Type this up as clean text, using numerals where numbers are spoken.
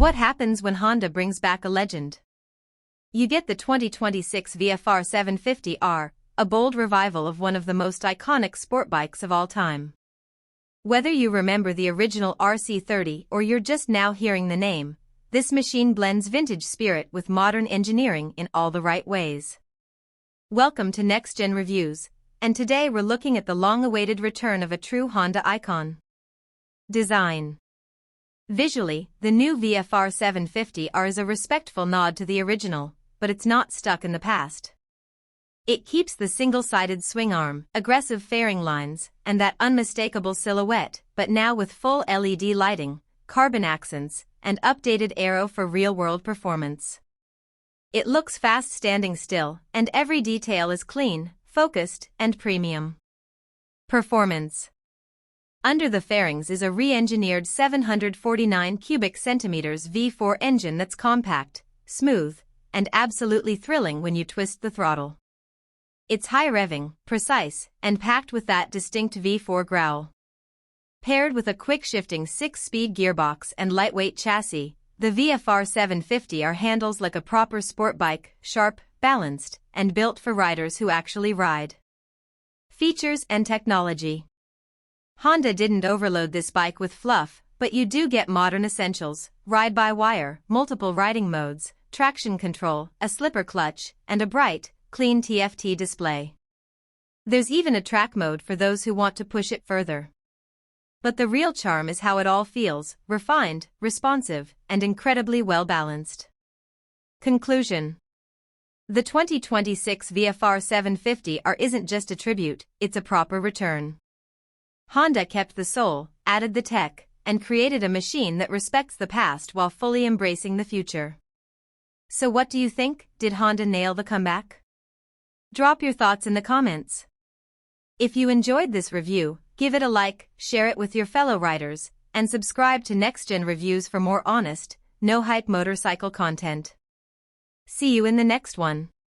What happens when Honda brings back a legend? You get the 2026 VFR750R, a bold revival of one of the most iconic sport bikes of all time. Whether you remember the original RC30 or you're just now hearing the name, this machine blends vintage spirit with modern engineering in all the right ways. Welcome to Next Gen Reviews, and today we're looking at the long-awaited return of a true Honda icon. Design. Visually, the new VFR750R is a respectful nod to the original, but it's not stuck in the past. It keeps the single-sided swing arm, aggressive fairing lines, and that unmistakable silhouette, but now with full LED lighting, carbon accents, and updated aero for real-world performance. It looks fast standing still, and every detail is clean, focused, and premium. Performance. Under the fairings is a re-engineered 749 cubic centimeters V4 engine that's compact, smooth, and absolutely thrilling when you twist the throttle. It's high-revving, precise, and packed with that distinct V4 growl. Paired with a quick-shifting 6-speed gearbox and lightweight chassis, the VFR750R handles like a proper sport bike, sharp, balanced, and built for riders who actually ride. Features and technology. Honda didn't overload this bike with fluff, but you do get modern essentials: ride-by-wire, multiple riding modes, traction control, a slipper clutch, and a bright, clean TFT display. There's even a track mode for those who want to push it further. But the real charm is how it all feels: refined, responsive, and incredibly well-balanced. Conclusion. The 2026 VFR750R isn't just a tribute, it's a proper return. Honda kept the soul, added the tech, and created a machine that respects the past while fully embracing the future. So what do you think? Did Honda nail the comeback? Drop your thoughts in the comments. If you enjoyed this review, give it a like, share it with your fellow riders, and subscribe to Next Gen Reviews for more honest, no-hype motorcycle content. See you in the next one.